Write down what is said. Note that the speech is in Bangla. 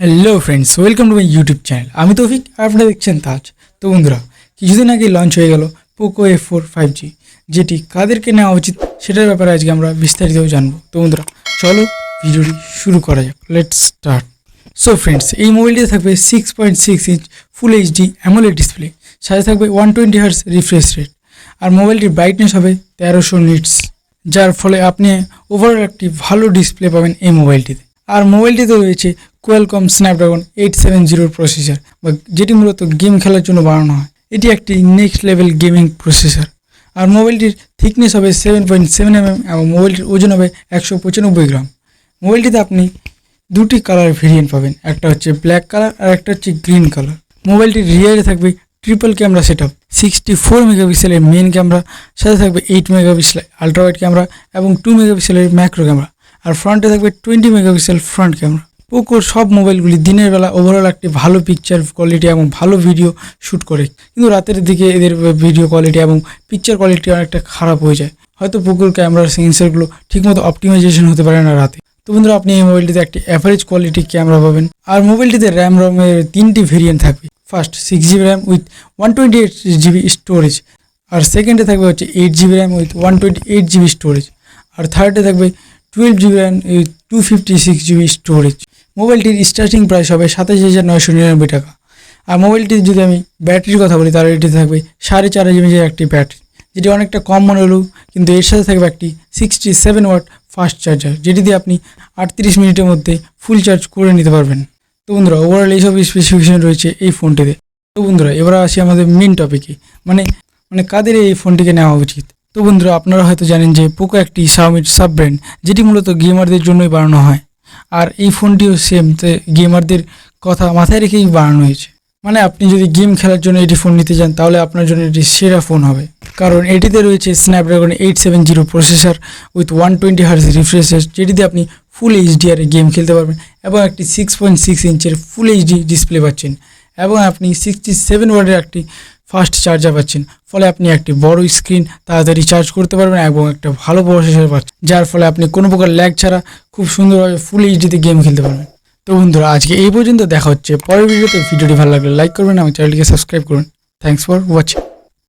Hello friends, welcome to my YouTube channel. আমি তৌফিক, আপনারা দেখছেন তাজ। তো বন্ধুরা, কিছুদিন আগে লঞ্চ হয়ে গেল পোকো F4 5G, যেটি কাদেরকে নেওয়া উচিত সেটার ব্যাপারে আজকে আমরা বিস্তারিত জানবো। তো বন্ধুরা, চলো ভিডিওটি শুরু করা যাক। Let's start. সো ফ্রেন্ডস, এই মোবাইলটিতে থাকবে 6.6 inch full HD AMOLED display, সাথে থাকবে 120 হার্জ রিফ্রেশ রেট, আর মোবাইলটির ব্রাইটনেস হবে 1300 নিটস, যার ফলে আপনি ওভারঅল একটি ভালো ডিসপ্লে পাবেন এই মোবাইলটিতে। আর মোবাইলটিতে রয়েছে Qualcomm Snapdragon 870 প্রসেসর, যেটি মূলত গেম খেলার জন্য বানানো হয়। এটি একটি নেক্সট লেভেল গেমিং প্রসেসর। আর মোবাইলটির থিকনেস হবে 7.7 mm এবং মোবাইলটির ওজন হবে 195 গ্রাম। মোবাইলটিতে আপনি দুটি কালার ভেরিয়েন্ট পাবেন, একটা হচ্ছে ব্ল্যাক কালার আর একটা হচ্ছে গ্রিন কালার। মোবাইলটির রিয়ারে থাকবে ট্রিপল ক্যামেরা সেটআপ, 64 মেগাপিক্সেলের মেন ক্যামেরা, সাথে থাকবে 8 মেগাপিক্সেলের আলট্রা ওয়াইড ক্যামেরা এবং 2 মেগাপিক্সেলের ম্যাক্রো ক্যামেরা, আর ফ্রন্টে থাকবে 20 মেগাপিক্সেল ফ্রন্ট ক্যামেরা। পোকোর সব মোবাইলগুলি দিনের বেলা ওভারঅল একটি ভালো পিকচার কোয়ালিটি এবং ভালো ভিডিও শ্যুট করে, কিন্তু রাতের দিকে এদের ভিডিও কোয়ালিটি এবং পিকচার কোয়ালিটি অনেকটা খারাপ হয়ে যায়। হয়তো পোকোর ক্যামেরার সেন্সরগুলো ঠিকমতো অপটিমাইজেশন হতে পারে না রাতে। তো বন্ধুরা, আপনি এই মোবাইলটিতে একটি অ্যাভারেজ কোয়ালিটি ক্যামেরা পাবেন। আর মোবাইলটিতে র্যামের 3টি ভেরিয়েন্ট থাকবে। First 6GB RAM with 128GB storage, আর সেকেন্ডে থাকবে হচ্ছে 8GB RAM with 128GB storage, আর থার্ডে থাকবে 12GB RAM with 256GB storage. মোবাইলটির স্টার্টিং প্রাইস হবে 27,999 টাকা। আর মোবাইলটির যদি আমি ব্যাটারির কথা বলি, তাহলে এটি থাকবে 4.5 mAh একটি ব্যাটারি, যেটি অনেকটা কম মনে হলেও কিন্তু এর সাথে থাকবে একটি 67 ওয়াট ফাস্ট চার্জার, যেটি দিয়ে আপনি 38 মিনিটের মধ্যে ফুল চার্জ করে নিতে পারবেন। তো বন্ধুরা, ওভারঅল এইসব স্পেসিফিকেশন রয়েছে এই ফোনটিতে। তো বন্ধুরা, এবার আসি আমাদের মেন টপিকে, মানে কাদের এই ফোনটিকে নেওয়া উচিত। তো বন্ধুরা, আপনারা হয়তো জানেন যে পোকো একটি শাওমির সাব ব্র্যান্ড, যেটি মূলত গেমারদের জন্যই বানানো হয়। আর এই ফোনটিও সেম গেমারদের কথা মাথায় রেখেই বানানো হয়েছে। মানে আপনি যদি গেম খেলার জন্য এটি ফোন নিতে চান, তাহলে আপনার জন্য এটি সেরা ফোন হবে, কারণ এটিতে রয়েছে Snapdragon 870 processor with 120 hertz refresh rate, যেটিতে আপনি ফুল এইচডিআরে গেম খেলতে পারবেন, এবং একটি 6.6 ইঞ্চের ফুল এইচডি ডিসপ্লে পাচ্ছেন, এবং আপনি 67 ওয়াটের একটি ফাস্ট চার্জার পাচ্ছেন। ফলে আপনি একটি বড় স্ক্রিন তাড়াতাড়ি চার্জ করতে পারবেন এবং একটা ভালো প্রসেসর পাচ্ছেন, যার ফলে আপনি কোনো প্রকার ল্যাগ ছাড়া খুব সুন্দরভাবে ফুল এইচডিতে গেম খেলতে পারবেন। তো বন্ধুরা, আজকে এই পর্যন্ত। দেখা হচ্ছে পরের ভিডিওতে। ভিডিওটি ভালো লাগলে লাইক করবেন এবং চ্যানেলটিকে সাবস্ক্রাইব করুন। Thanks for watching.